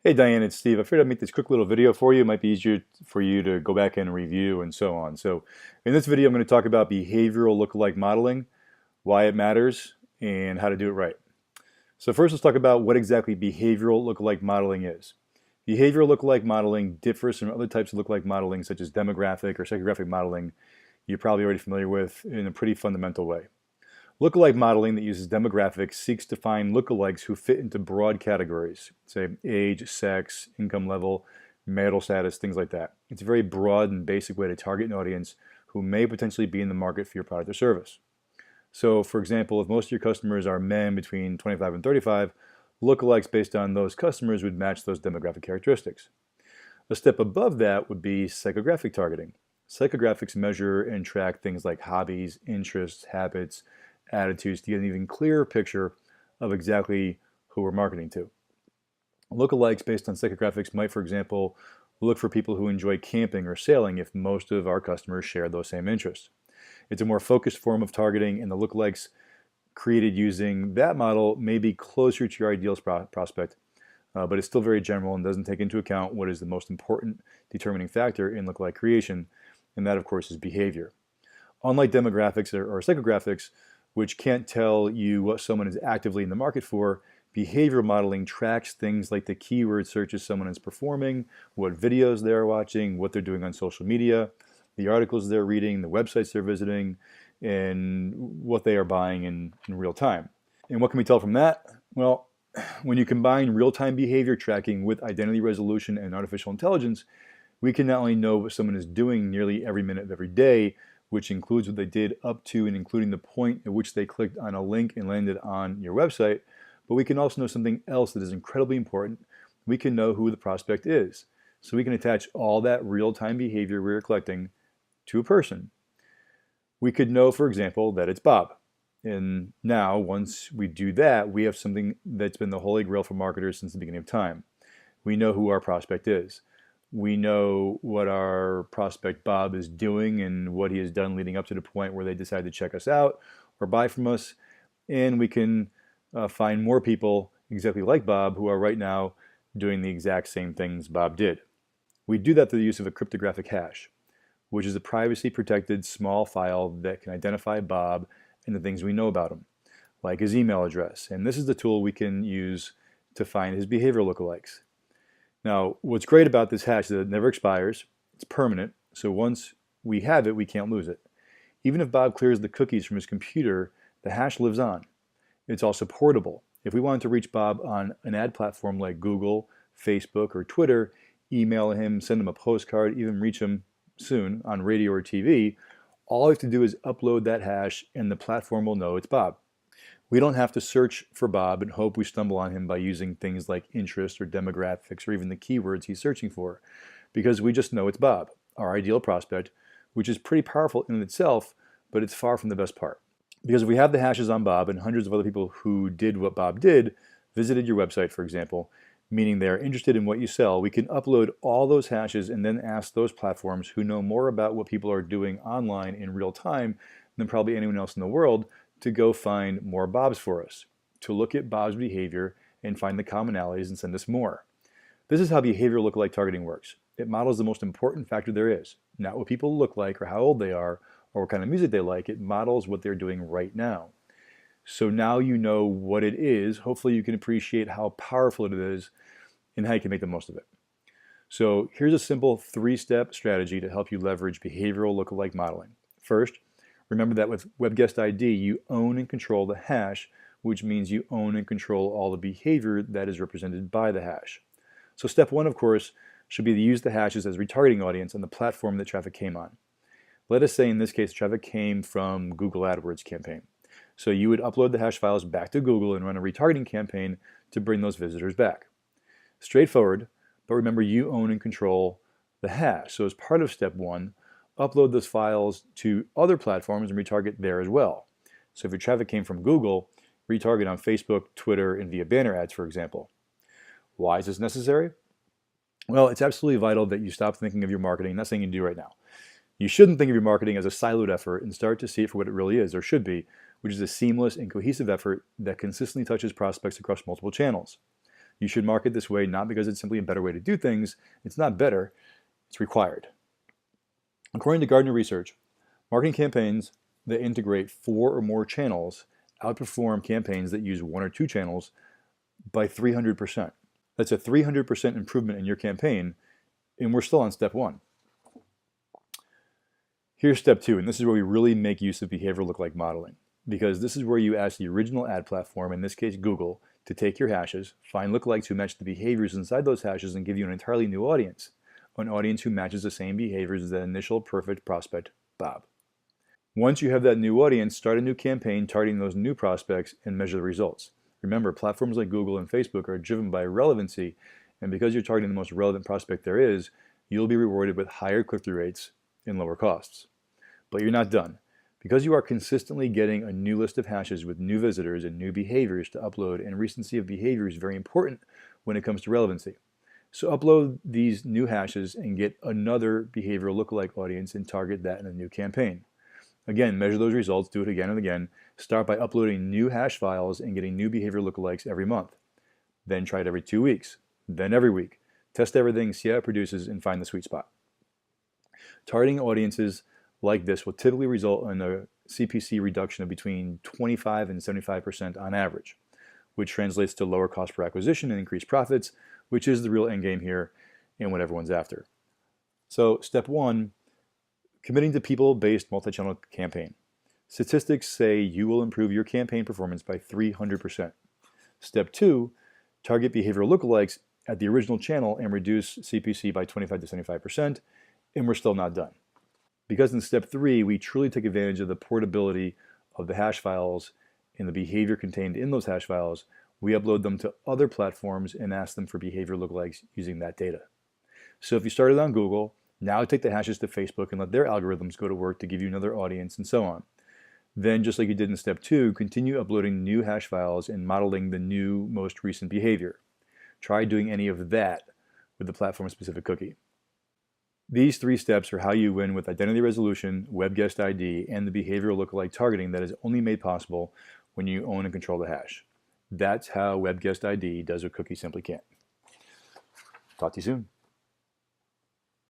Hey Diane, it's Steve. I figured I'd make this quick little video for you. It might be easier for you to go back and review and so on. So in this video, I'm going to talk about behavioral lookalike modeling, why it matters, and how to do it right. So first, let's talk about what exactly behavioral lookalike modeling is. Behavioral lookalike modeling differs from other types of lookalike modeling, such as demographic or psychographic modeling you're probably already familiar with in a pretty fundamental way. Lookalike modeling that uses demographics seeks to find lookalikes who fit into broad categories, say age, sex, income level, marital status, things like that. It's a very broad and basic way to target an audience who may potentially be in the market for your product or service. So, for example, if most of your customers are men between 25 and 35, lookalikes based on those customers would match those demographic characteristics. A step above that would be psychographic targeting. Psychographics measure and track things like hobbies, interests, habits, attitudes to get an even clearer picture of exactly who we're marketing to. Lookalikes based on psychographics might, for example, look for people who enjoy camping or sailing if most of our customers share those same interests. It's a more focused form of targeting, and the lookalikes created using that model may be closer to your ideal prospect, but it's still very general and doesn't take into account what is the most important determining factor in lookalike creation, and that, of course, is behavior. Unlike demographics or psychographics, which can't tell you what someone is actively in the market for, behavioral modeling tracks things like the keyword searches someone is performing, what videos they're watching, what they're doing on social media, the articles they're reading, the websites they're visiting, and what they are buying in real time. And what can we tell from that? Well, when you combine real-time behavior tracking with identity resolution and artificial intelligence, we can not only know what someone is doing nearly every minute of every day, which includes what they did up to and including the point at which they clicked on a link and landed on your website, but we can also know something else that is incredibly important. We can know who the prospect is. So we can attach all that real-time behavior we're collecting to a person. We could know, for example, that it's Bob. And now, once we do that, we have something that's been the holy grail for marketers since the beginning of time. We know who our prospect is. We know what our prospect Bob is doing and what he has done leading up to the point where they decide to check us out or buy from us. And we can find more people exactly like Bob who are right now doing the exact same things Bob did. We do that through the use of a cryptographic hash, which is a privacy protected small file that can identify Bob and the things we know about him, like his email address. And this is the tool we can use to find his behavioral lookalikes. Now, what's great about this hash is that it never expires. It's permanent, so once we have it, we can't lose it. Even if Bob clears the cookies from his computer, the hash lives on. It's also portable. If we wanted to reach Bob on an ad platform like Google, Facebook, or Twitter, email him, send him a postcard, even reach him soon on radio or TV, all we have to do is upload that hash and the platform will know it's Bob. We don't have to search for Bob and hope we stumble on him by using things like interest or demographics or even the keywords he's searching for, because we just know it's Bob, our ideal prospect, which is pretty powerful in itself, but it's far from the best part. Because if we have the hashes on Bob and hundreds of other people who did what Bob did, visited your website, for example, meaning they're interested in what you sell, we can upload all those hashes and then ask those platforms who know more about what people are doing online in real time than probably anyone else in the world to go find more Bobs for us, to look at Bob's behavior and find the commonalities and send us more. This is how behavioral lookalike targeting works. It models the most important factor there is, not what people look like or how old they are or what kind of music they like. It models what they're doing right now. So now you know what it is. Hopefully you can appreciate how powerful it is and how you can make the most of it. So here's a simple 3-step strategy to help you leverage behavioral lookalike modeling. First, remember that with WebGuest ID, you own and control the hash, which means you own and control all the behavior that is represented by the hash. So step 1, of course, should be to use the hashes as retargeting audience on the platform that traffic came on. Let us say in this case, traffic came from Google AdWords campaign. So you would upload the hash files back to Google and run a retargeting campaign to bring those visitors back. Straightforward, but remember you own and control the hash. So as part of step 1, upload those files to other platforms and retarget there as well. So if your traffic came from Google, retarget on Facebook, Twitter, and via banner ads, for example. Why is this necessary? Well, it's absolutely vital that you stop thinking of your marketing. That's something you do right now. You shouldn't think of your marketing as a siloed effort and start to see it for what it really is, or should be, which is a seamless and cohesive effort that consistently touches prospects across multiple channels. You should market this way not because it's simply a better way to do things. It's not better, it's required. According to Gartner Research, marketing campaigns that integrate 4 or more channels outperform campaigns that use 1 or 2 channels by 300%. That's a 300% improvement in your campaign, and we're still on step 1. Here's step 2, and this is where we really make use of behavioral lookalike modeling, because this is where you ask the original ad platform, in this case Google, to take your hashes, find lookalikes who match the behaviors inside those hashes, and give you an entirely new audience, an audience who matches the same behaviors as that initial perfect prospect, Bob. Once you have that new audience, start a new campaign targeting those new prospects and measure the results. Remember, platforms like Google and Facebook are driven by relevancy, and because you're targeting the most relevant prospect there is, you'll be rewarded with higher click-through rates and lower costs. But you're not done. Because you are consistently getting a new list of hashes with new visitors and new behaviors to upload, and recency of behavior is very important when it comes to relevancy. So upload these new hashes and get another behavioral lookalike audience and target that in a new campaign. Again, measure those results, do it again and again. Start by uploading new hash files and getting new behavioral lookalikes every month. Then try it every 2 weeks, then every week. Test everything, see how it produces, and find the sweet spot. Targeting audiences like this will typically result in a CPC reduction of between 25 and 75% on average, which translates to lower cost per acquisition and increased profits, which is the real end game here and what everyone's after. So step 1, committing to people-based multi-channel campaign. Statistics say you will improve your campaign performance by 300%. Step 2, target behavioral lookalikes at the original channel and reduce CPC by 25 to 75%, and we're still not done. Because in step 3, we truly take advantage of the portability of the hash files and the behavior contained in those hash files, we upload them to other platforms and ask them for behavior lookalikes using that data. So if you started on Google, now take the hashes to Facebook and let their algorithms go to work to give you another audience and so on. Then, just like you did in step 2, continue uploading new hash files and modeling the new, most recent behavior. Try doing any of that with the platform-specific cookie. These 3 steps are how you win with identity resolution, web guest ID, and the behavioral lookalike targeting that is only made possible when you own and control the hash. That's how web guest ID does what cookies simply can't. Talk to you soon.